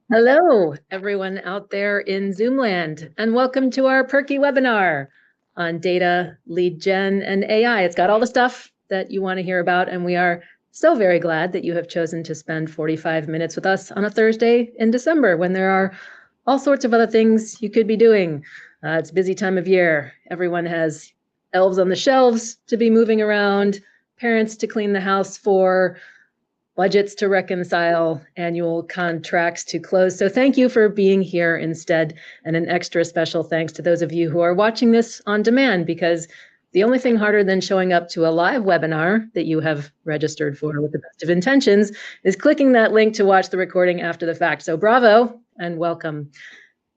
Hello, everyone out there in Zoom land, and welcome to our Perky webinar on data, lead gen, and AI. It's got all the stuff that you want to hear about, and we are so very glad that you have chosen to spend 45 minutes with us on a Thursday in December when there are all sorts of other things you could be doing. It's a busy time of year. Everyone has elves on the shelves to be moving around, parents to clean the house for, budgets to reconcile, annual contracts to close. So thank you for being here instead. And an extra special thanks to those of you who are watching this on demand, because the only thing harder than showing up to a live webinar that you have registered for with the best of intentions is clicking that link to watch the recording after the fact. So bravo and welcome.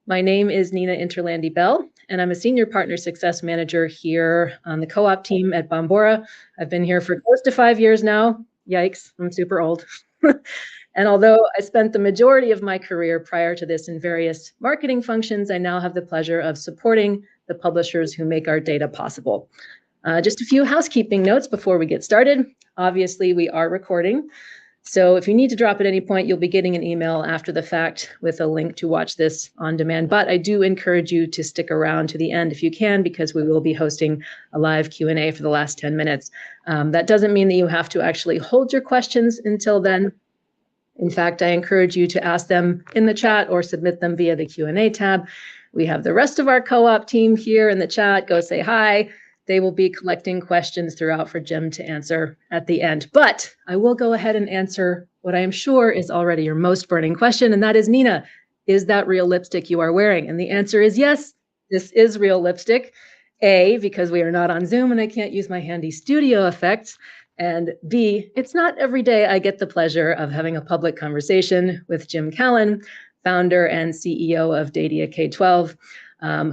My name is Nina Interland Bell, and I'm a Senior Partner Success Manager here on the co-op team at Bombora. I've been here for close to 5 years now. Yikes, I'm super old. And although I spent the majority of my career prior to this in various marketing functions, I now have the pleasure of supporting the publishers who make our data possible. Just a few housekeeping notes before we get started. Obviously, we are recording. So if you need to drop at any point, you'll be getting an email after the fact with a link to watch this on demand. But I do encourage you to stick around to the end if you can, because we will be hosting a live Q&A for the last 10 minutes. That doesn't mean that you have to actually hold your questions until then. In fact, I encourage you to ask them in the chat or submit them via the Q&A tab. We have the rest of our co-op team here in the chat. Go say hi. They will be collecting questions throughout for Jim to answer at the end. But I will go ahead and answer what I am sure is already your most burning question, and that is, Nina, is that real lipstick you are wearing? And the answer is yes, this is real lipstick. A, because we are not on Zoom and I can't use my handy studio effects. And B, it's not every day I get the pleasure of having a public conversation with Jim Callan, founder and CEO of Datia K12.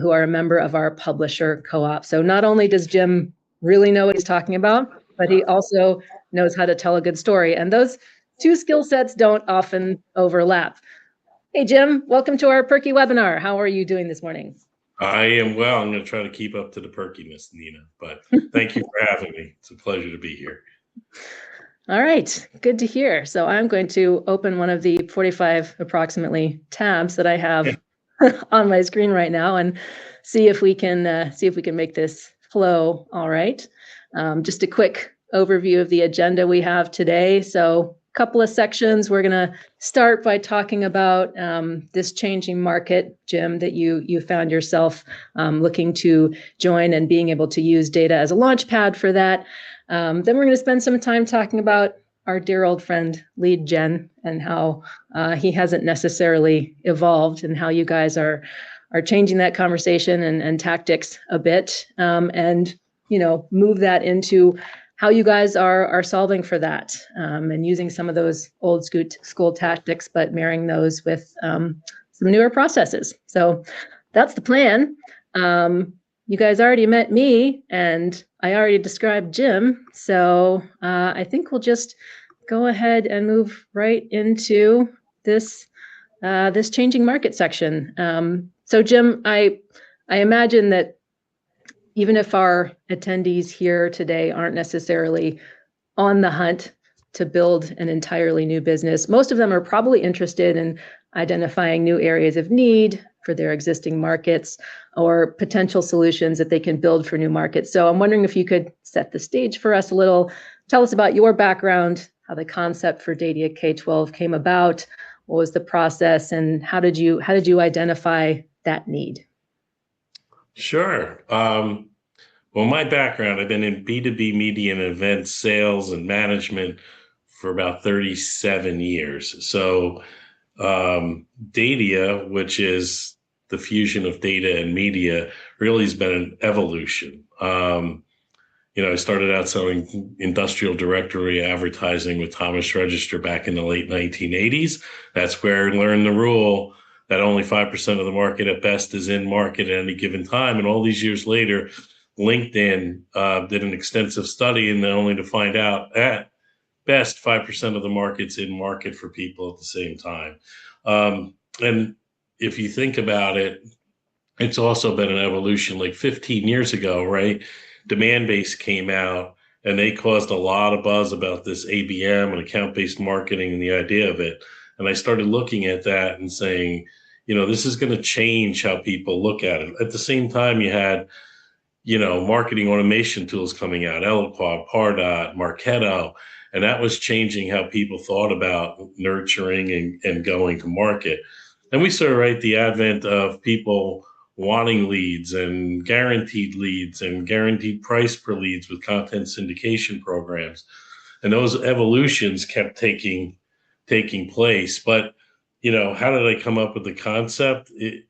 Who are a member of our publisher co-op. So not only does Jim really know what he's talking about, but he also knows how to tell a good story. And those two skill sets don't often overlap. Hey, Jim, welcome to our Perky webinar. How are you doing this morning? I am well. I'm going to try to keep up to the perkiness, Nina, but thank you for having me. It's a pleasure to be here. All right, good to hear. So I'm going to open one of the 45 approximately tabs that I have on my screen right now and see if we can make this flow all right. Just a quick overview of the agenda we have today. So a couple of sections. We're going to start by talking about this changing market, Jim, that you found yourself looking to join and being able to use data as a launch pad for that. Then we're going to spend some time talking about our dear old friend Lead Gen and how he hasn't necessarily evolved and how you guys are changing that conversation and tactics a bit, and move that into how you guys are solving for that, and using some of those old school tactics, but marrying those with some newer processes. So that's the plan. You guys already met me and I already described Jim. So I think we'll just go ahead and move right into this this changing market section. So Jim, I imagine that even if our attendees here today aren't necessarily on the hunt to build an entirely new business, most of them are probably interested in identifying new areas of need for their existing markets or potential solutions that they can build for new markets. So I'm wondering if you could set the stage for us a little, tell us about your background, how the concept for Datia K12 came about, what was the process, and how did you identify that need? Sure. Well, my background, I've been in B2B media and event sales and management for about 37 years. So Datia, which is the fusion of data and media, really has been an evolution. I started out selling industrial directory advertising with Thomas Register back in the late 1980s. That's where I learned the rule that only 5% of the market at best is in market at any given time. And all these years later, LinkedIn did an extensive study, and only to find out at best 5% of the market's in market for people at the same time. And if you think about it, it's also been an evolution. Like 15 years ago, right? Demandbase came out, and they caused a lot of buzz about this ABM and account-based marketing and the idea of it. And I started looking at that and saying, this is going to change how people look at it. At the same time, you had, marketing automation tools coming out, Eloquat, Pardot, Marketo, and that was changing how people thought about nurturing and going to market. And we saw, right, the advent of people wanting leads and guaranteed price per leads with content syndication programs. And those evolutions kept taking place. But, how did I come up with the concept? It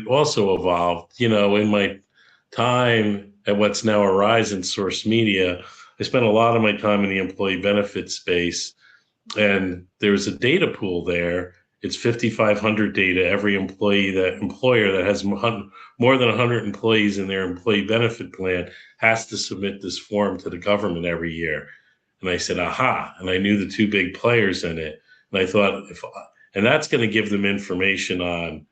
also evolved, in my time at what's now Horizon Source Media. I spent a lot of my time in the employee benefits space, and there's a data pool there. It's 5,500 data. Every employer that has more than 100 employees in their employee benefit plan has to submit this form to the government every year. And I said, aha, and I knew the two big players in it. And I thought, and that's going to give them information on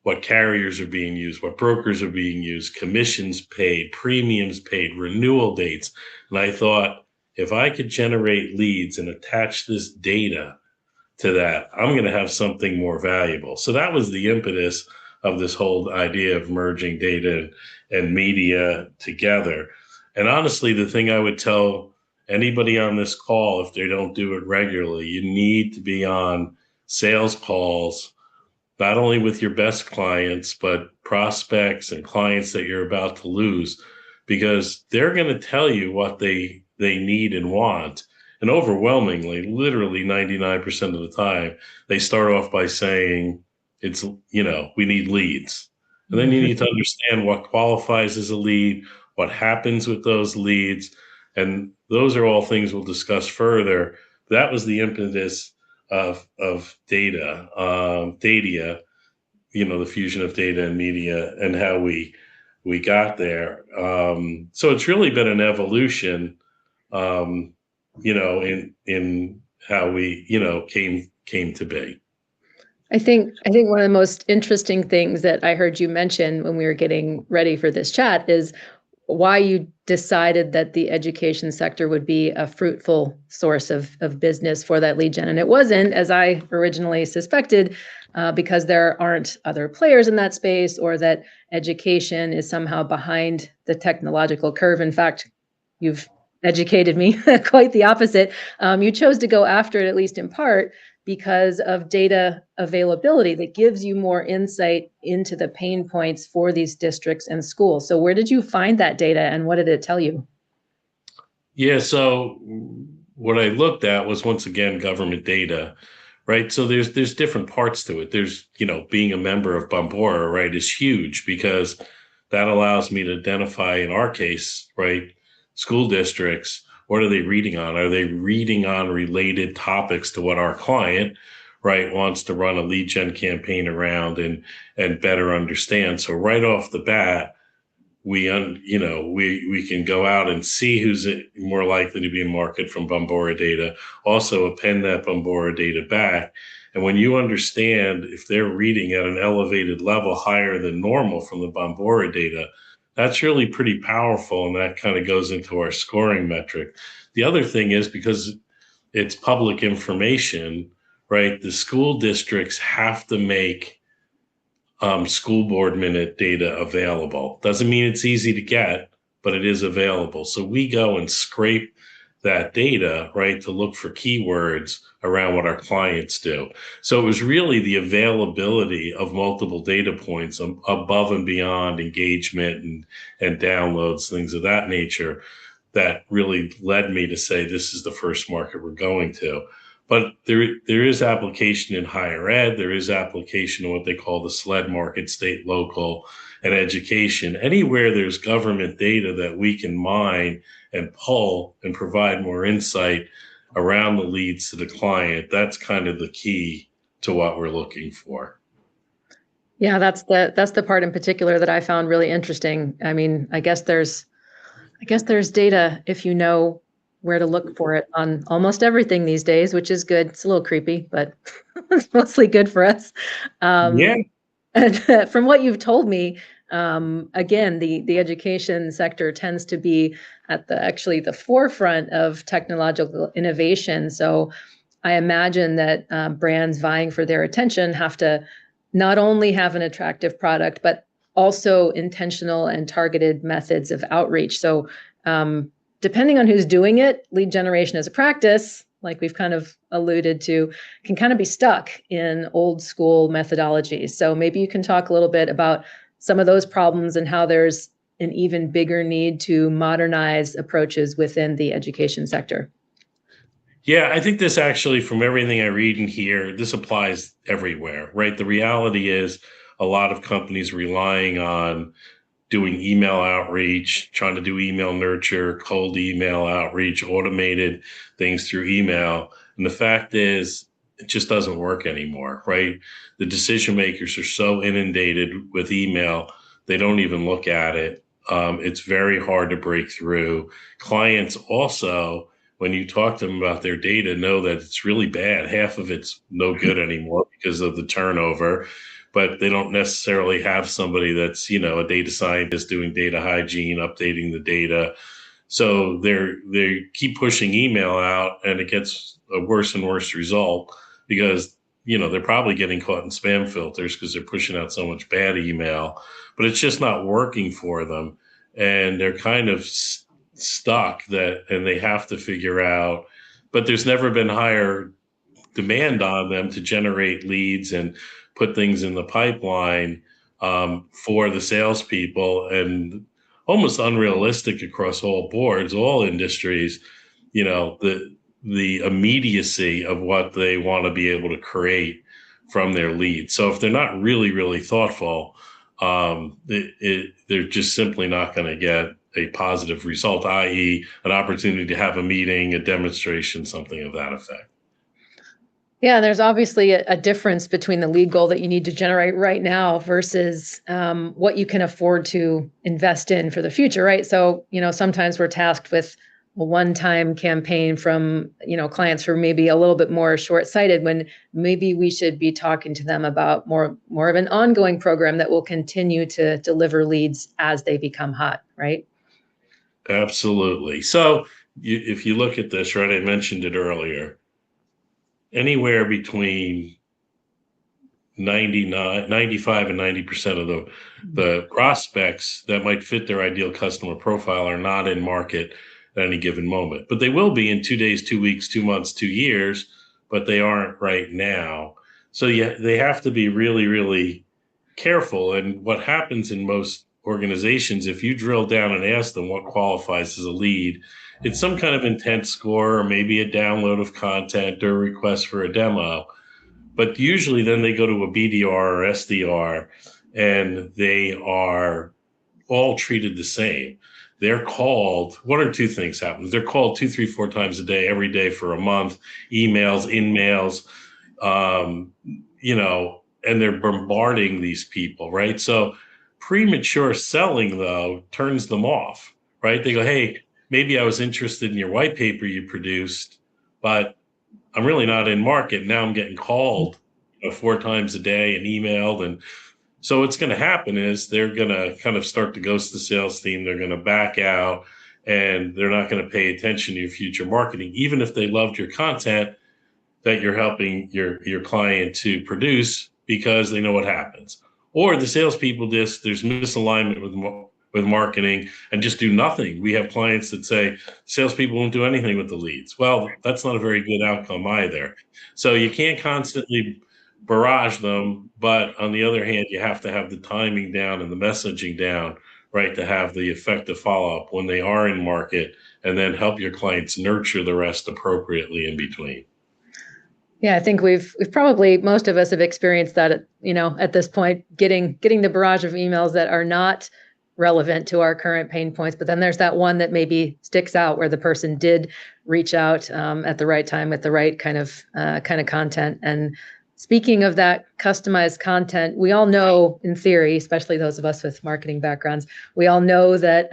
what carriers are being used, what brokers are being used, commissions paid, premiums paid, renewal dates. And I thought, if I could generate leads and attach this data to that, I'm going to have something more valuable. So that was the impetus of this whole idea of merging data and media together. And honestly, the thing I would tell anybody on this call, if they don't do it regularly, you need to be on sales calls, not only with your best clients, but prospects and clients that you're about to lose, because they're going to tell you what they need and want. And overwhelmingly, literally 99% of the time, they start off by saying, we need leads. And then you need to understand what qualifies as a lead, what happens with those leads. And those are all things we'll discuss further. That was the impetus of data, Datia, the fusion of data and media, and how we got there. So it's really been an evolution, in how we, came to be. I think one of the most interesting things that I heard you mention when we were getting ready for this chat is why you decided that the education sector would be a fruitful source of business for that lead gen. And it wasn't, as I originally suspected, because there aren't other players in that space, or that education is somehow behind the technological curve. In fact, you've educated me quite the opposite. You chose to go after it, at least in part, because of data availability that gives you more insight into the pain points for these districts and schools. So where did you find that data, and what did it tell you? Yeah, so what I looked at was, once again, government data, right? So there's different parts to it. There's, being a member of Bombora, right, is huge, because that allows me to identify, in our case, right, school districts. What are they reading on? Are they reading on related topics to what our client, right, wants to run a lead gen campaign around and better understand? So right off the bat, we can go out and see who's more likely to be in market from Bombora data, also append that Bombora data back. And when you understand if they're reading at an elevated level higher than normal from the Bombora data, that's really pretty powerful, and that kind of goes into our scoring metric. The other thing is, because it's public information, right, the school districts have to make school board minute data available. Doesn't mean it's easy to get, but it is available. So we go and scrape that data, right, to look for keywords around what our clients do. So it was really the availability of multiple data points above and beyond engagement and downloads, things of that nature, that really led me to say this is the first market we're going to. But there is application in higher ed. There is application in what they call the SLED market, state, local, and education. Anywhere there's government data that we can mine and pull and provide more insight around the leads to the client, that's kind of the key to what we're looking for. Yeah, that's the part in particular that I found really interesting. I mean, I guess there's data if you know where to look for it on almost everything these days, which is good. It's a little creepy, but it's mostly good for us. Yeah. And from what you've told me, again, the education sector tends to be at the forefront of technological innovation. So I imagine that brands vying for their attention have to not only have an attractive product, but also intentional and targeted methods of outreach. So depending on who's doing it, lead generation as a practice, like we've kind of alluded to, can kind of be stuck in old school methodologies. So maybe you can talk a little bit about some of those problems and how there's an even bigger need to modernize approaches within the education sector. Yeah, I think this actually, from everything I read and hear, this applies everywhere, right? The reality is a lot of companies relying on doing email outreach, trying to do email nurture, cold email outreach, automated things through email. And the fact is, it just doesn't work anymore, right? The decision makers are so inundated with email, they don't even look at it. It's very hard to break through. Clients also, when you talk to them about their data, know that it's really bad. Half of it's no good anymore because of the turnover, but they don't necessarily have somebody that's, a data scientist doing data hygiene, updating the data. So they keep pushing email out, and it gets a worse and worse result because, they're probably getting caught in spam filters because they're pushing out so much bad email, but it's just not working for them. And they're kind of stuck and they have to figure out, but there's never been higher demand on them to generate leads and put things in the pipeline for the salespeople, and almost unrealistic across all boards, all industries, the immediacy of what they want to be able to create from their leads. So if they're not really, really thoughtful, they're just simply not going to get a positive result, i.e. an opportunity to have a meeting, a demonstration, something of that effect. Yeah, there's obviously a difference between the lead goal that you need to generate right now versus what you can afford to invest in for the future, right? So, sometimes we're tasked with a one-time campaign from, clients who are maybe a little bit more short-sighted, when maybe we should be talking to them about more of an ongoing program that will continue to deliver leads as they become hot, right? Absolutely. So if you look at this, right, I mentioned it earlier, anywhere between 95 and 90% of the prospects that might fit their ideal customer profile are not in market at any given moment. But they will be in 2 days, 2 weeks, 2 months, 2 years, but they aren't right now. So yeah, they have to be really, really careful. And what happens in most organizations, if you drill down and ask them what qualifies as a lead, it's some kind of intent score, or maybe a download of content or a request for a demo. But usually then they go to a BDR or SDR, and they are all treated the same. They're called, one or two things happen. They're called 2, 3, 4 times a day, every day for a month, emails, in-mails, and they're bombarding these people, right? So premature selling, though, turns them off, right? They go, hey, maybe I was interested in your white paper you produced, but I'm really not in market. Now I'm getting called 4 times a day and emailed. And so what's going to happen is they're going to kind of start to ghost the sales team. They're going to back out, and they're not going to pay attention to your future marketing, even if they loved your content that you're helping your client to produce, because they know what happens. Or the salespeople there's misalignment with marketing and just do nothing. We have clients that say salespeople won't do anything with the leads. Well, that's not a very good outcome either. So you can't constantly barrage them, but on the other hand, you have to have the timing down and the messaging down, right, to have the effective follow-up when they are in market, and then help your clients nurture the rest appropriately in between. Yeah, I think we've probably, most of us have experienced that at this point, getting the barrage of emails that are not relevant to our current pain points. But then there's that one that maybe sticks out, where the person did reach out at the right time with the right kind of content. And speaking of that customized content, we all know, in theory, especially those of us with marketing backgrounds, we all know that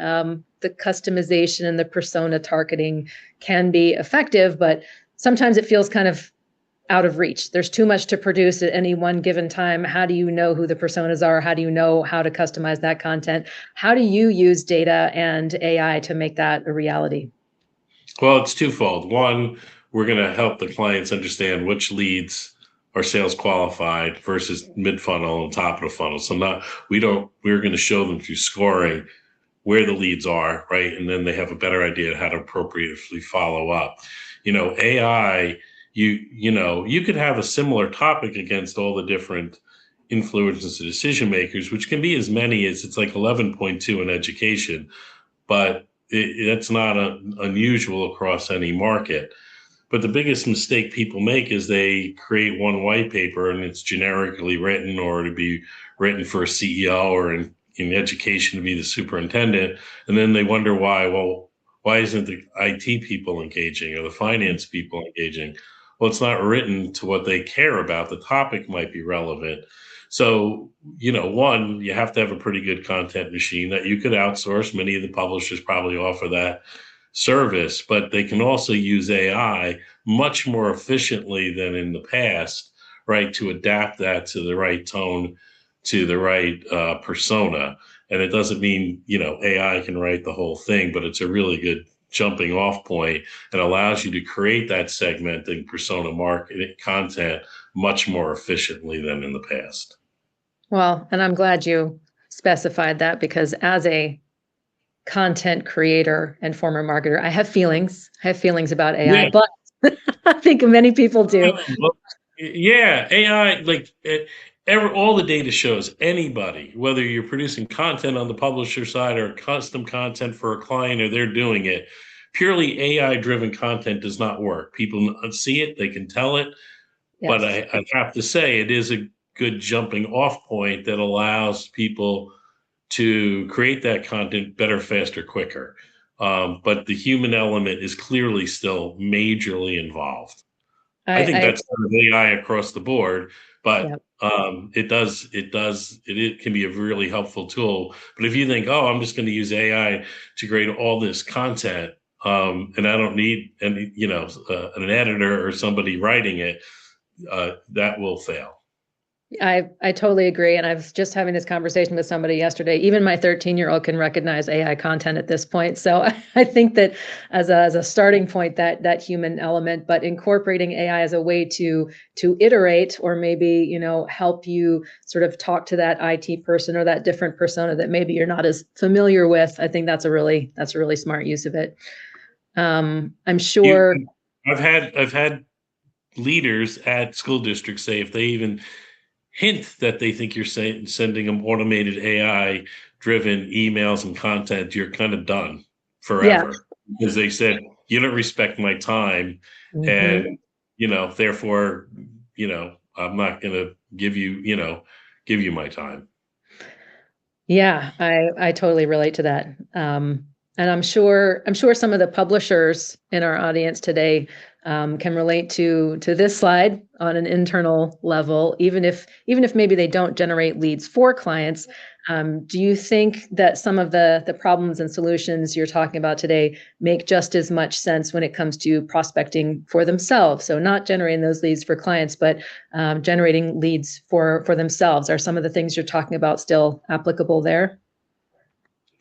the customization and the persona targeting can be effective, but sometimes it feels kind of out of reach. There's too much to produce at any one given time. How do you know who the personas are? How do you know how to customize that content? How do you use data and AI to make that a reality? Well, it's twofold. One, we're going to help the clients understand which leads are sales qualified versus mid funnel and top of the funnel. So we're going to show them through scoring where the leads are, right? And then they have a better idea of how to appropriately follow up. AI, you could have a similar topic against all the different influencers and decision makers, which can be as many as it's like 11.2 in education, but that's not unusual across any market. But the biggest mistake people make is they create one white paper and it's generically written or to be written for a CEO or in education to be the superintendent. And then they wonder why. Well, why isn't the IT people engaging or the finance people engaging? Well, it's not written to what they care about. The topic might be relevant. So, one, you have to have a pretty good content machine that you could outsource. Many of the publishers probably offer that service, but they can also use AI much more efficiently than in the past, right, to adapt that to the right tone, to the right persona. And it doesn't mean, AI can write the whole thing, but it's a really good jumping off point and allows you to create that segmenting persona marketing content much more efficiently than in the past. Well, and I'm glad you specified that because as a content creator and former marketer, I have feelings. I have feelings about AI, Yeah. but I think many people do. Well, yeah, AI, all the data shows anybody, whether you're producing content on the publisher side or custom content for a client or they're doing it, purely AI driven content does not work. People see it, they can tell it, but Yes. I have to say it is a good jumping off point that allows people to create that content better, faster, quicker. But the human element is clearly still majorly involved. I think I that's kind of AI across the board, yeah. but it can be a really helpful tool. But if you think, oh, I'm just going to use AI to create all this content, and I don't need any, an editor or somebody writing it, that will fail. I totally agree. And I was just having this conversation with somebody yesterday. Even my 13-year-old can recognize AI content at this point. So I think that as a starting point, that human element, but incorporating AI as a way to iterate or maybe, help you sort of talk to that IT person or that different persona that maybe you're not as familiar with. I think that's a really smart use of it. I'm You, sure. I've had leaders at school districts say if they even hint that they think you're sending them automated AI driven emails and content, you're kind of done Yeah. forever because they said, you don't respect my time. Mhm. And, therefore, I'm not going to give you my time. Yeah, I totally relate to that. And I'm sure some of the publishers in our audience today can relate to this slide on an internal level, even if maybe they don't generate leads for clients. Do you think that some of the problems and solutions you're talking about today make just as much sense when it comes to prospecting for themselves? So not generating those leads for clients, but generating leads for themselves. Are some of the things you're talking about still applicable there?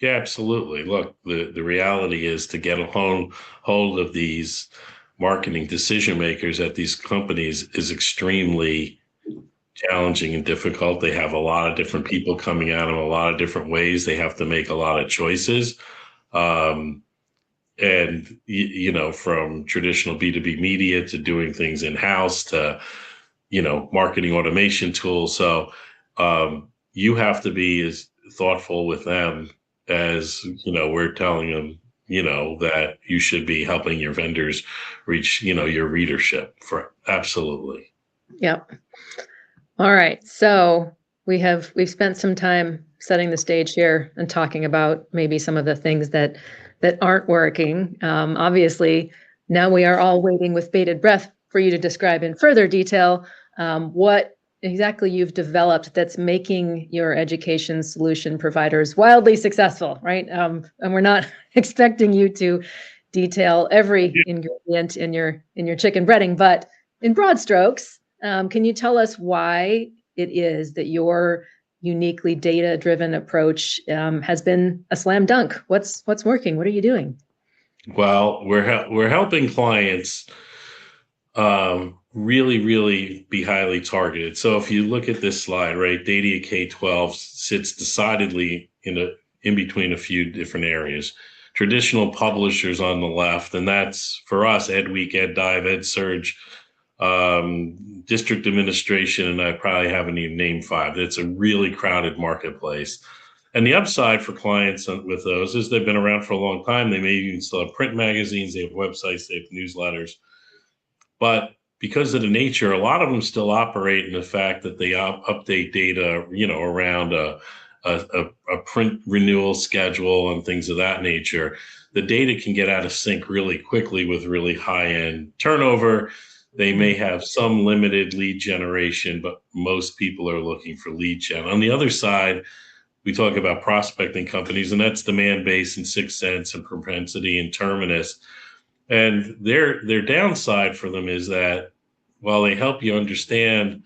Yeah, absolutely. Look, the reality is to get a hold of these marketing decision makers at these companies is extremely challenging and difficult. They have a lot of different people coming at them a lot of different ways. They have to make a lot of choices. Um, and, from traditional B2B media to doing things in house to, marketing automation tools. So you have to be as thoughtful with them as, we're telling them, that you should be helping your vendors reach, your readership for absolutely. Yep. All right. So we've spent some time setting the stage here and talking about maybe some of the things that aren't working. Obviously, now we are all waiting with bated breath for you to describe in further detail what exactly you've developed that's making your education solution providers wildly successful, right? And we're not expecting you to detail every ingredient in your chicken breading, but in broad strokes, can you tell us why it is that your uniquely data-driven approach has been a slam dunk? What's working? What are you doing? Well, we're helping clients really be highly targeted. So if you look at this slide, right, Datia K12 sits decidedly in between a few different areas. Traditional publishers on the left, and that's for us, EdWeek, EdDive, EdSurge, district administration, and I probably haven't even named five. It's a really crowded marketplace. And the upside for clients with those is they've been around for a long time. They may even still have print magazines, they have websites, they have newsletters. But because of the nature, a lot of them still operate in the fact that they update data, around a print renewal schedule and things of that nature. The data can get out of sync really quickly with really high-end turnover. They may have some limited lead generation, but most people are looking for lead gen. On the other side, we talk about prospecting companies, and that's Demandbase and Sixth Sense and Propensity and Terminus. And their downside for them is that while they help you understand,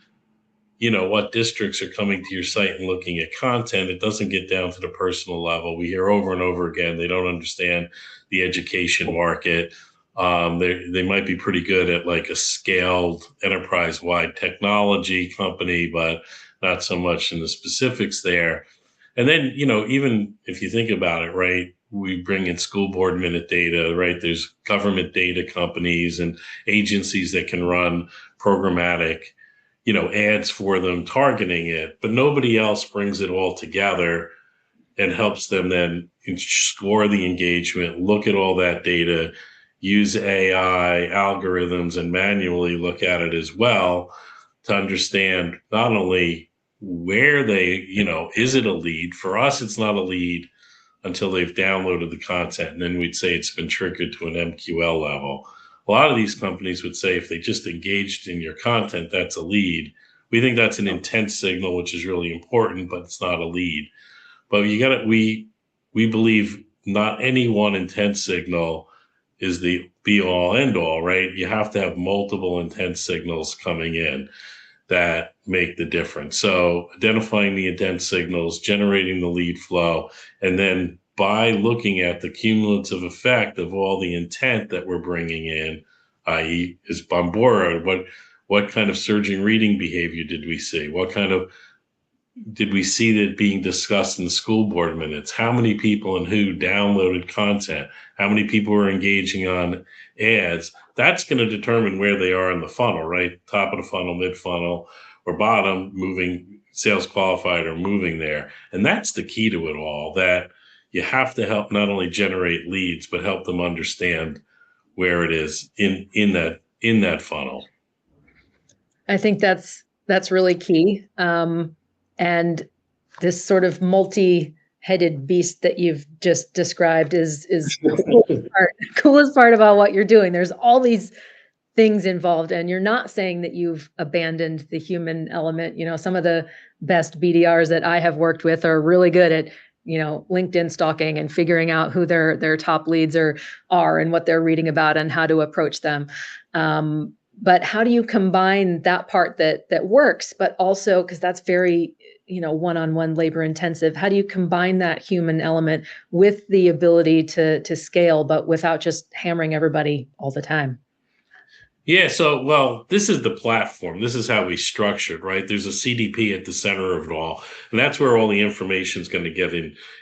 what districts are coming to your site and looking at content, it doesn't get down to the personal level. We hear over and over again, they don't understand the education market. They might be pretty good at like a scaled enterprise-wide technology company, but not so much in the specifics there. And then, even if you think about it, right, we bring in school board minute data, right? There's government data companies and agencies that can run programmatic, ads for them targeting it, but nobody else brings it all together and helps them then score the engagement, look at all that data, use AI algorithms and manually look at it as well to understand not only where they, is it a lead? For us, it's not a lead until they've downloaded the content. And then we'd say it's been triggered to an MQL level. A lot of these companies would say if they just engaged in your content, that's a lead. We think that's an intent signal, which is really important, but it's not a lead. But we believe not any one intent signal is the be all end all, right? You have to have multiple intent signals coming in that make the difference. So identifying the intent signals, generating the lead flow, and then by looking at the cumulative effect of all the intent that we're bringing in, i.e. is Bombora, what kind of surging reading behavior did we see? What kind of did we see that being discussed in the school board minutes? How many people and who downloaded content? How many people were engaging on ads? That's going to determine where they are in the funnel, right? Top of the funnel, mid funnel, or bottom, moving sales qualified or moving there. And that's the key to it all, that you have to help not only generate leads, but help them understand where it is in that funnel. I think that's really key. And this sort of multi-headed beast that you've just described is the coolest part about what you're doing. There's all these things involved, and you're not saying that you've abandoned the human element. Some of the best BDRs that I have worked with are really good at, LinkedIn stalking and figuring out who their top leads are and what they're reading about and how to approach them. But how do you combine that part that works, but also, because that's very, one-on-one labor intensive, how do you combine that human element with the ability to scale, but without just hammering everybody all the time? Yeah, so, this is the platform. This is how we structured, right? There's a CDP at the center of it all, and that's where all the information is going to get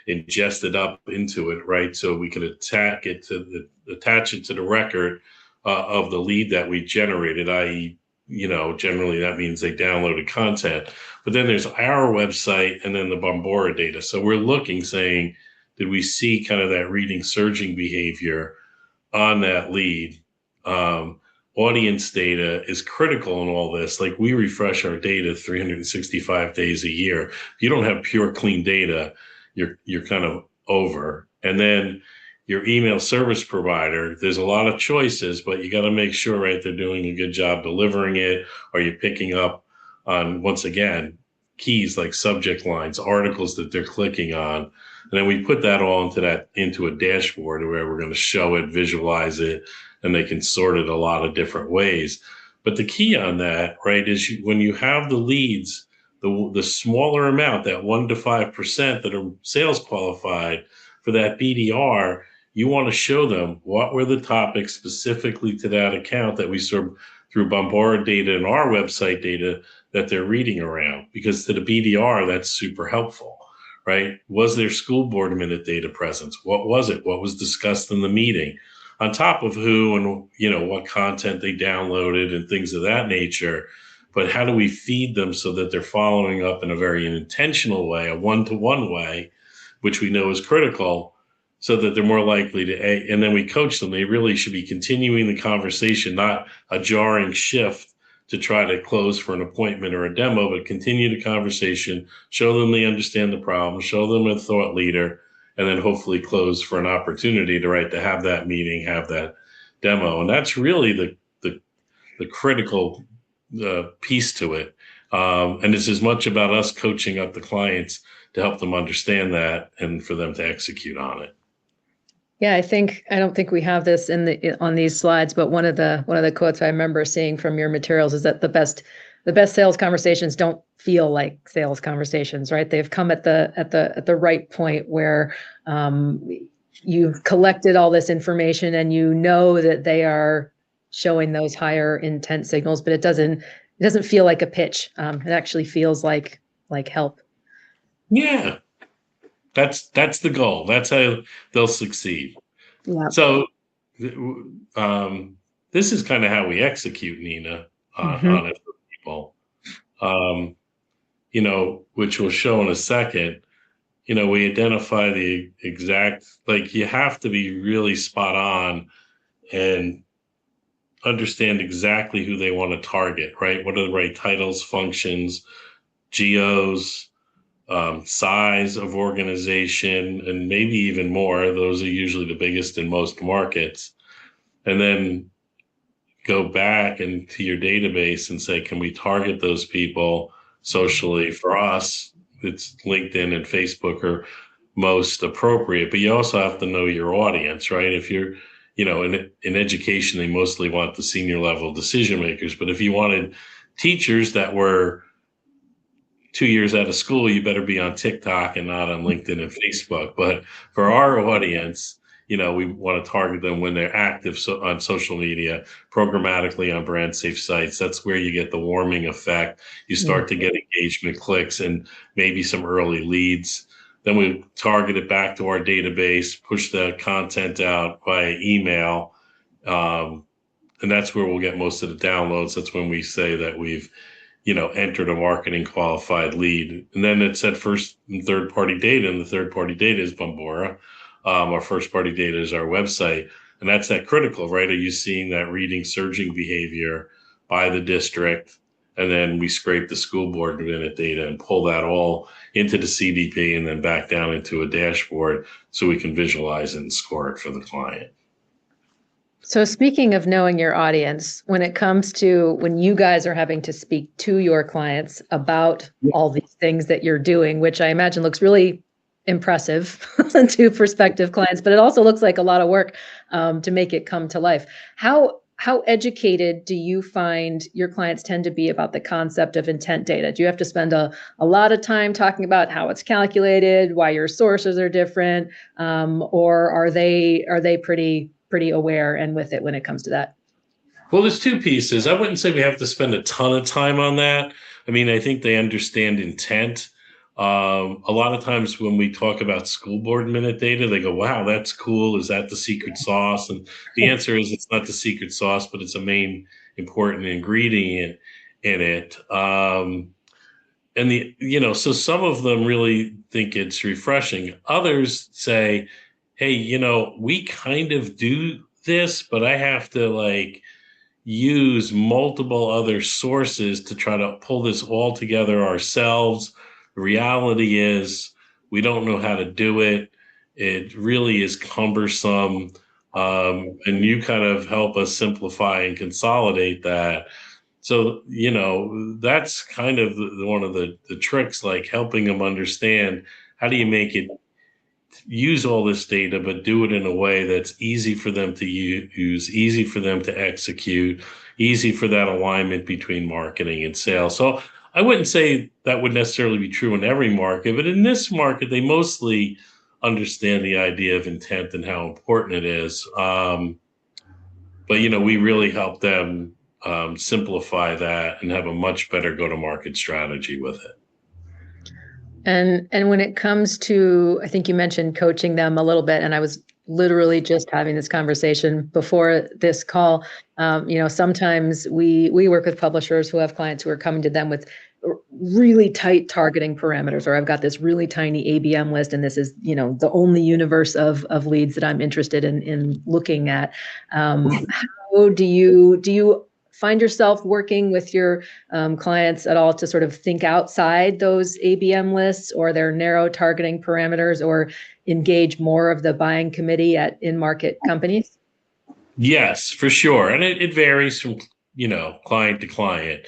ingested up into it, right? So we can attach it to the record of the lead that we generated, i.e., generally that means they downloaded content. But then there's our website and then the Bombora data. So we're looking, saying, did we see kind of that reading surging behavior on that lead? Audience data is critical in all this. Like, we refresh our data 365 days a year. If you don't have pure, clean data, you're kind of over. And then your email service provider, there's a lot of choices, but you got to make sure, right, they're doing a good job delivering it. Are you picking up on, once again, keys like subject lines, articles that they're clicking on? And then we put that all into a dashboard where we're going to show it, visualize it, and they can sort it a lot of different ways. But the key on that, right, is when you have the leads, the smaller amount, that 1 to 5% that are sales qualified for that BDR, you want to show them what were the topics specifically to that account that we saw through Bombora data and our website data that they're reading around. Because to the BDR, that's super helpful, right? Was there school board minute data presence? What was it? What was discussed in the meeting? On top of who and what content they downloaded and things of that nature. But how do we feed them so that they're following up in a very intentional way, a one-to-one way, which we know is critical, so that they're more likely to, and then we coach them. They really should be continuing the conversation, not a jarring shift to try to close for an appointment or a demo, but continue the conversation, show them they understand the problem, show them a thought leader, and then hopefully close for an opportunity to have that meeting, have that demo. And that's really the critical piece to it. And it's as much about us coaching up the clients to help them understand that and for them to execute on it. Yeah, I don't think we have this on these slides, but one of the quotes I remember seeing from your materials is that the best sales conversations don't feel like sales conversations, right? They've come at the right point where you've collected all this information and you know that they are showing those higher intent signals, but it doesn't feel like a pitch. It actually feels like help. Yeah. That's the goal. That's how they'll succeed. Yeah. So this is kind of how we execute, Nina, on it for people, which we'll show in a second. We identify the exact, you have to be really spot on and understand exactly who they want to target, right? What are the right titles, functions, geos, size of organization, and maybe even more. Those are usually the biggest in most markets. And then go back into your database and say, can we target those people socially? For us, it's LinkedIn and Facebook are most appropriate, but you also have to know your audience, right? If you're, in education, they mostly want the senior level decision makers. But if you wanted teachers that were 2 years out of school, you better be on TikTok and not on LinkedIn and Facebook. But for our audience, we want to target them when they're active on social media, programmatically on brand safe sites. That's where you get the warming effect. You start to get engagement clicks and maybe some early leads. Then we target it back to our database, push the content out via email. And that's where we'll get most of the downloads. That's when we say that we've entered a marketing qualified lead. And then it said first and third party data, and the third party data is Bombora. Our first party data is our website. And that's that critical, right? Are you seeing that reading surging behavior by the district? And then we scrape the school board minute data and pull that all into the CDP and then back down into a dashboard so we can visualize it and score it for the client. So speaking of knowing your audience, when it comes to when you guys are having to speak to your clients about all these things that you're doing, which I imagine looks really impressive to prospective clients, but it also looks like a lot of work to make it come to life. How educated do you find your clients tend to be about the concept of intent data? Do you have to spend a lot of time talking about how it's calculated, why your sources are different, or are they pretty aware and with it when it comes to that? Well, there's two pieces. I wouldn't say we have to spend a ton of time on that. I mean, I think they understand intent. A lot of times when we talk about school board minute data, they go, wow, that's cool. Is that the secret sauce? And the answer is it's not the secret sauce, but it's a main important ingredient in it. So some of them really think it's refreshing. Others say, hey, we kind of do this, but I have to use multiple other sources to try to pull this all together ourselves. The reality is we don't know how to do it. It really is cumbersome. And you kind of help us simplify and consolidate that. So, that's kind of one of the tricks, helping them understand how do you make it use all this data, but do it in a way that's easy for them to use, easy for them to execute, easy for that alignment between marketing and sales. So I wouldn't say that would necessarily be true in every market, but in this market, they mostly understand the idea of intent and how important it is. But we really help them simplify that and have a much better go-to-market strategy with it. And when it comes to, I think you mentioned coaching them a little bit, and I was literally just having this conversation before this call. Sometimes we work with publishers who have clients who are coming to them with really tight targeting parameters, or I've got this really tiny ABM list, and this is the only universe of leads that I'm interested in looking at. How do you find yourself working with your clients at all to sort of think outside those ABM lists or their narrow targeting parameters, or engage more of the buying committee at in-market companies? Yes, for sure. And it varies from, client to client,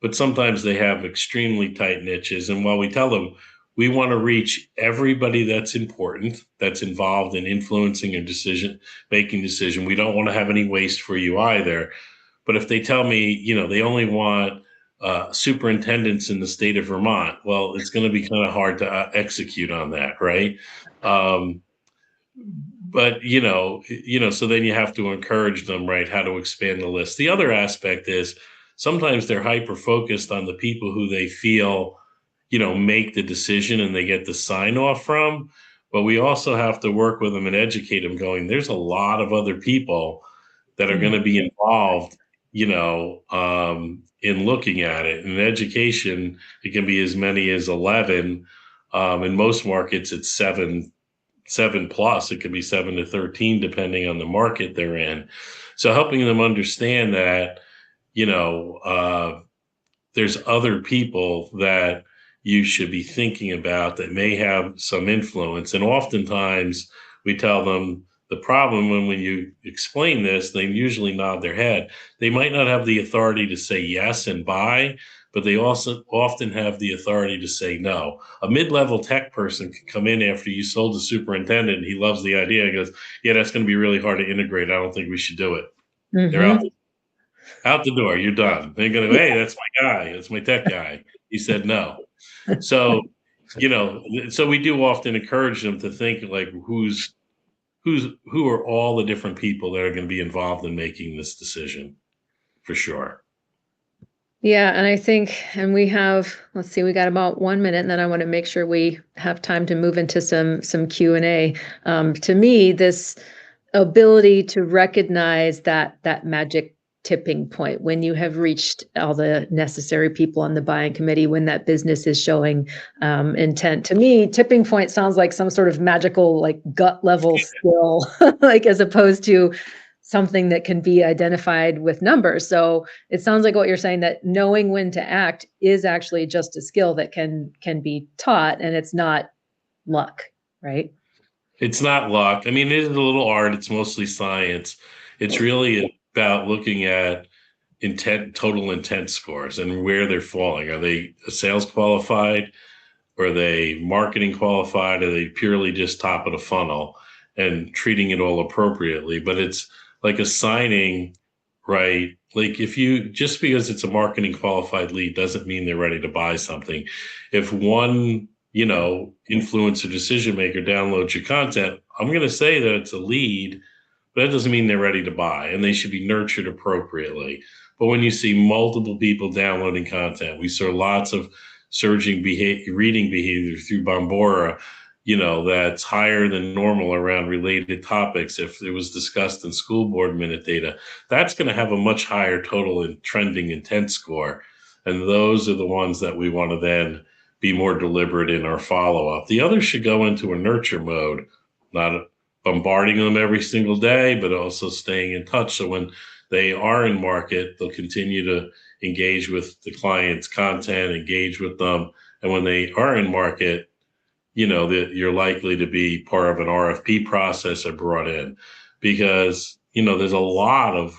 but sometimes they have extremely tight niches. And while we tell them we want to reach everybody that's important, that's involved in influencing a making decision, we don't want to have any waste for you either. But if they tell me, they only want superintendents in the state of Vermont, well, it's going to be kind of hard to execute on that, right? But so then you have to encourage them, right, how to expand the list. The other aspect is sometimes they're hyper focused on the people who they feel, make the decision and they get the sign off from. But we also have to work with them and educate them, going, there's a lot of other people that are going to be involved, in looking at it. In education, it can be as many as 11. In most markets, it's seven plus. It could be 7 to 13, depending on the market they're in. So helping them understand that, there's other people that you should be thinking about that may have some influence. And oftentimes we tell them the problem when you explain this, they usually nod their head. They might not have the authority to say yes and buy, but they also often have the authority to say no. A mid-level tech person can come in after you sold the superintendent and he loves the idea. He goes, yeah, that's going to be really hard to integrate. I don't think we should do it. Mm-hmm. They're out the door. You're done. They're going to, hey, that's my guy. That's my tech guy. He said no. So, so we do often encourage them to think like who are all the different people that are going to be involved in making this decision, for sure. Yeah, and I think, and we got about 1 minute, and then I want to make sure we have time to move into some Q&A. To me, this ability to recognize that magic tipping point, when you have reached all the necessary people on the buying committee, when that business is showing intent. To me, tipping point sounds like some sort of magical, like gut level skill, like as opposed to something that can be identified with numbers. So it sounds like what you're saying, that knowing when to act is actually just a skill that can be taught, and it's not luck, right? It's not luck. I mean, it is a little art. It's mostly science. It's really about looking at total intent scores and where they're falling. Are they sales qualified? Or are they marketing qualified? Are they purely just top of the funnel, and treating it all appropriately? But it's like assigning, right? Like just because it's a marketing qualified lead doesn't mean they're ready to buy something. If one, influencer decision maker downloads your content, I'm going to say that it's a lead, but that doesn't mean they're ready to buy, and they should be nurtured appropriately. But when you see multiple people downloading content, we saw lots of surging reading behavior through Bombora, that's higher than normal around related topics. If it was discussed in school board minute data, that's going to have a much higher total and trending intent score. And those are the ones that we want to then be more deliberate in our follow-up. The others should go into a nurture mode, not bombarding them every single day, but also staying in touch. So when they are in market, they'll continue to engage with the client's content, engage with them. And when they are in market, that you're likely to be part of an RFP process or brought in, because, there's a lot of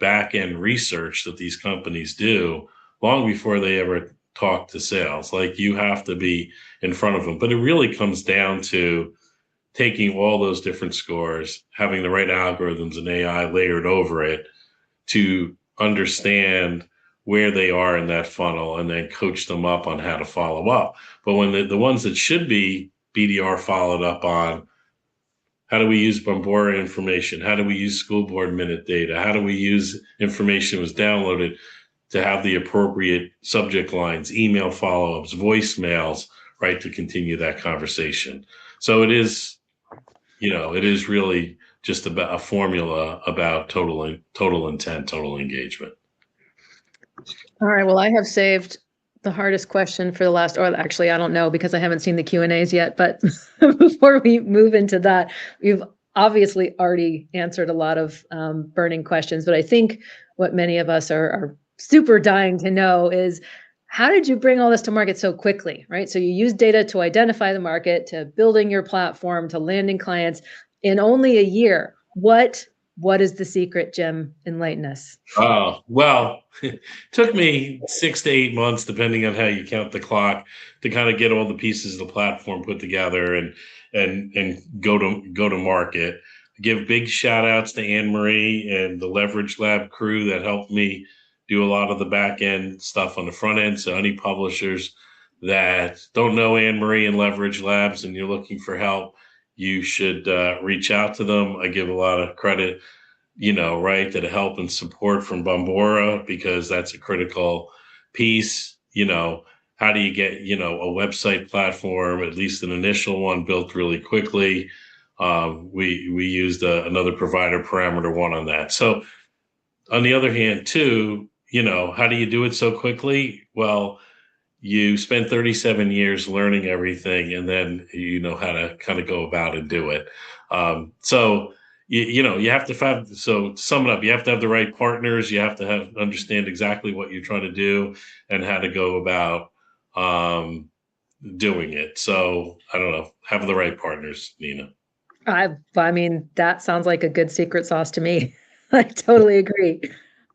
back end research that these companies do long before they ever talk to sales. Like, you have to be in front of them. But it really comes down to taking all those different scores, having the right algorithms and AI layered over it to understand where they are in that funnel and then coach them up on how to follow up. But when the ones that should be BDR followed up on, how do we use Bombora information? How do we use school board minute data? How do we use information that was downloaded to have the appropriate subject lines, email follow-ups, voicemails, right, to continue that conversation? So it is really just about a formula about total intent, total engagement. All right. Well, I have saved the hardest question for the last, or actually, I don't know because I haven't seen the Q&As yet. But before we move into that, we've obviously already answered a lot of burning questions. But I think what many of us are super dying to know is, how did you bring all this to market so quickly, right? So you use data to identify the market, to building your platform, to landing clients in only a year. What is the secret, Jim? Enlighten us. Oh, well, it took me 6 to 8 months, depending on how you count the clock, to kind of get all the pieces of the platform put together and go to market. Give big shout outs to Anne Marie and the Leverage Lab crew that helped me do a lot of the back end stuff on the front end. So any publishers that don't know Anne Marie and Leverage Labs and you're looking for help, you should reach out to them. I give a lot of credit, right, to the help and support from Bombora, because that's a critical piece. How do you get, a website platform, at least an initial one, built really quickly? We used another provider, Parameter One, on that. So on the other hand, too, how do you do it so quickly? Well, you spend 37 years learning everything, and then you know how to kind of go about and do it. So you have to have, so to sum it up, you have to have the right partners. You have to understand exactly what you're trying to do and how to go about doing it. So I don't know, have the right partners, Nina. I mean, that sounds like a good secret sauce to me. I totally agree.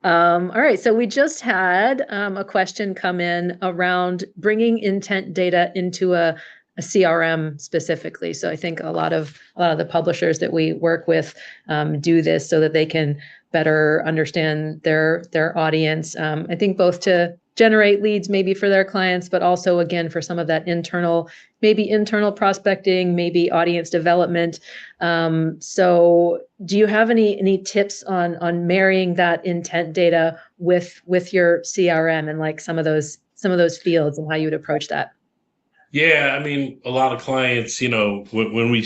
All right, so we just had a question come in around bringing intent data into a CRM specifically. So I think a lot of the publishers that we work with do this so that they can better understand their audience. I think both to generate leads maybe for their clients, but also again for some of that internal prospecting, maybe audience development. So do you have any tips on marrying that intent data with your CRM and like some of those fields and how you would approach that? Yeah, I mean, a lot of clients, when we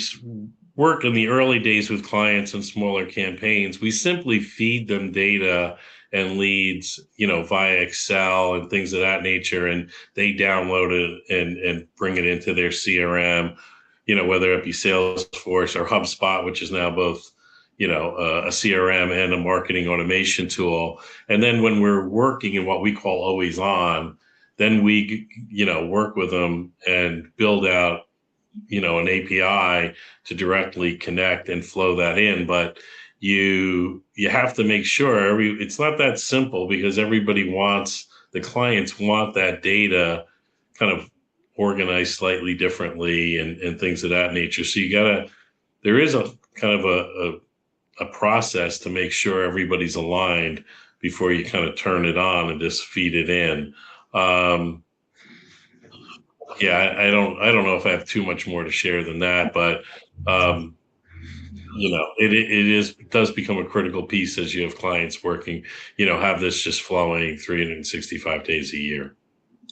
work in the early days with clients and smaller campaigns, we simply feed them data and leads, via Excel and things of that nature, and they download it and bring it into their CRM, whether it be Salesforce or HubSpot, which is now both, a CRM and a marketing automation tool. And then when we're working in what we call always on, then we, work with them and build out, an API to directly connect and flow that in. But you have to make sure it's not that simple, because the clients want that data kind of organized slightly differently and things of that nature. So there is a kind of a process to make sure everybody's aligned before you kind of turn it on and just feed it in. Yeah, I don't know if I have too much more to share than that, but it does become a critical piece as you have clients working, have this just flowing 365 days a year.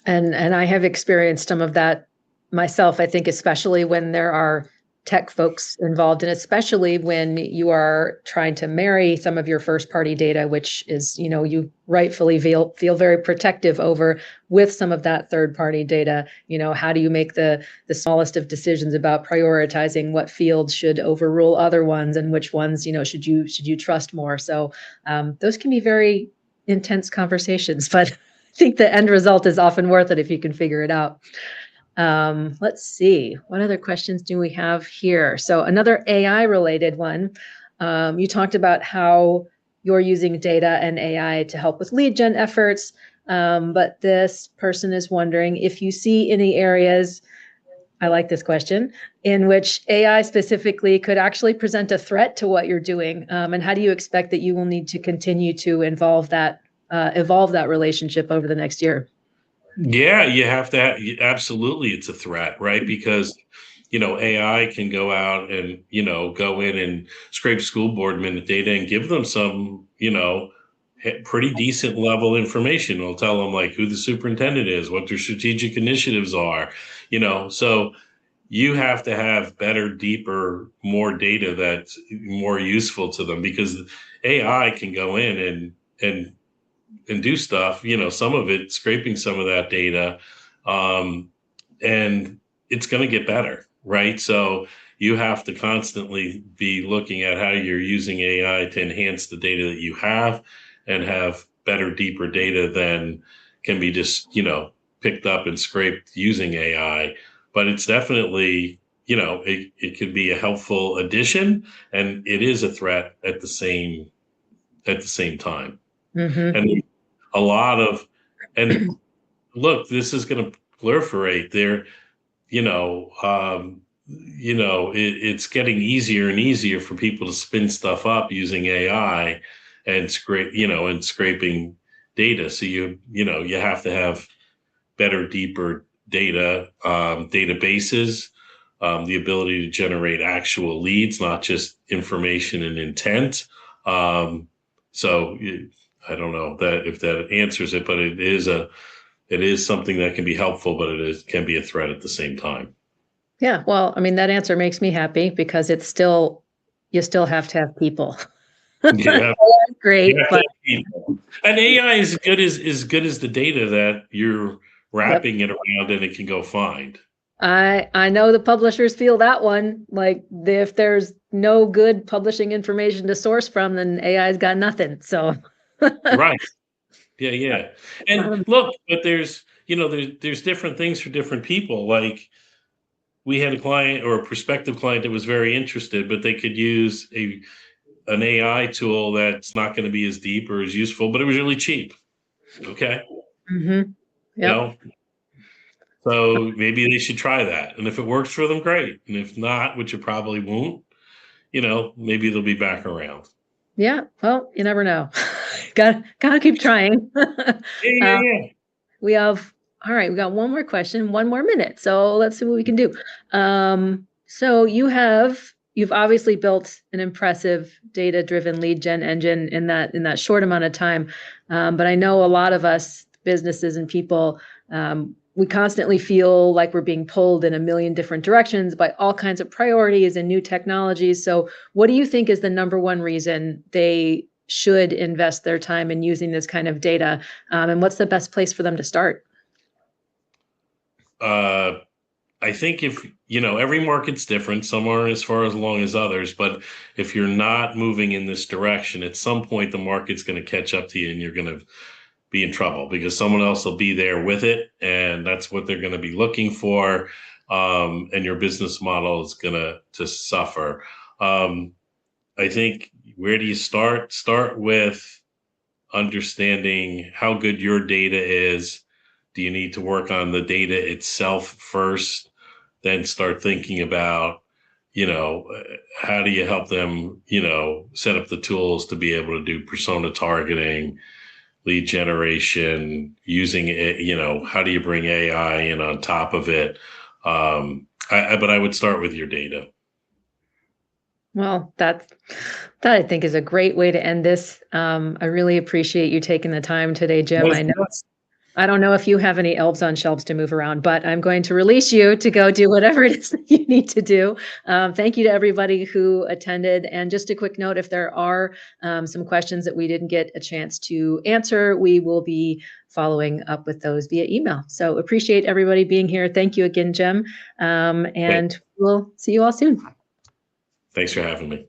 And I have experienced some of that myself. I think especially when there are tech folks involved, and especially when you are trying to marry some of your first party data, which is, you rightfully feel very protective over, with some of that third party data. How do you make the smallest of decisions about prioritizing what fields should overrule other ones and which ones, should you trust more? So those can be very intense conversations, but I think the end result is often worth it if you can figure it out. Let's see, what other questions do we have here? So another AI related one. You talked about how you're using data and AI to help with lead gen efforts. But this person is wondering if you see any areas, I like this question, in which AI specifically could actually present a threat to what you're doing. And how do you expect that you will need to continue to involve that evolve that relationship over the next year? Yeah, you have to absolutely, it's a threat, right? Because, AI can go out and, go in and scrape school board minute data and give them some, pretty decent level information. It'll tell them like who the superintendent is, what their strategic initiatives are, so you have to have better, deeper, more data that's more useful to them, because AI can go in and do stuff, some of it scraping some of that data, and it's going to get better, right? So you have to constantly be looking at how you're using AI to enhance the data that you have and have better, deeper data than can be just, picked up and scraped using AI. But it's definitely, it could be a helpful addition, and it is a threat at the same time. Mm-hmm. And a lot of, and look, this is going to proliferate there. It's getting easier and easier for people to spin stuff up using AI and scraping data. So you have to have better, deeper data, databases, the ability to generate actual leads, not just information and intent. So I don't know if that answers it, but it is something that can be helpful, but can be a threat at the same time. Yeah, well, I mean, that answer makes me happy because you still have to have people. Yeah, Great, but and AI is good as the data that you're yep. wrapping it around and it can go find. I know the publishers feel that one. Like if there's no good publishing information to source from, then AI's got nothing. So Right. Yeah. And um, look, but there's different things for different people. Like we had a client or a prospective client that was very interested, but they could use an AI tool that's not going to be as deep or as useful, but it was really cheap. Okay. mhm. Yep. So maybe they should try that. And if it works for them, great. And if not, which it probably won't, maybe they'll be back around. Yeah. Well, you never know. Gotta keep trying. Uh, Yeah. we have all right, we got one more question, one more minute. So let's see what we can do. So you've obviously built an impressive data-driven lead gen engine in that short amount of time. But I know a lot of us businesses and people, we constantly feel like we're being pulled in a million different directions by all kinds of priorities and new technologies. So what do you think is the number one reason they should invest their time in using this kind of data? And what's the best place for them to start? I think if, every market's different, some aren't as far as long as others, but if you're not moving in this direction, at some point the market's going to catch up to you and you're going to be in trouble because someone else will be there with it. And that's what they're going to be looking for. And your business model is going to suffer. I think, where do you start? Start with understanding how good your data is. Do you need to work on the data itself first? Then start thinking about, how do you help them, set up the tools to be able to do persona targeting, lead generation, using it, how do you bring AI in on top of it? But I would start with your data. Well, that I think is a great way to end this. I really appreciate you taking the time today, Jim. I don't know if you have any elves on shelves to move around, but I'm going to release you to go do whatever it is that you need to do. Thank you to everybody who attended. And just a quick note, if there are some questions that we didn't get a chance to answer, we will be following up with those via email. So appreciate everybody being here. Thank you again, Jim. And we'll see you all soon. Thanks for having me.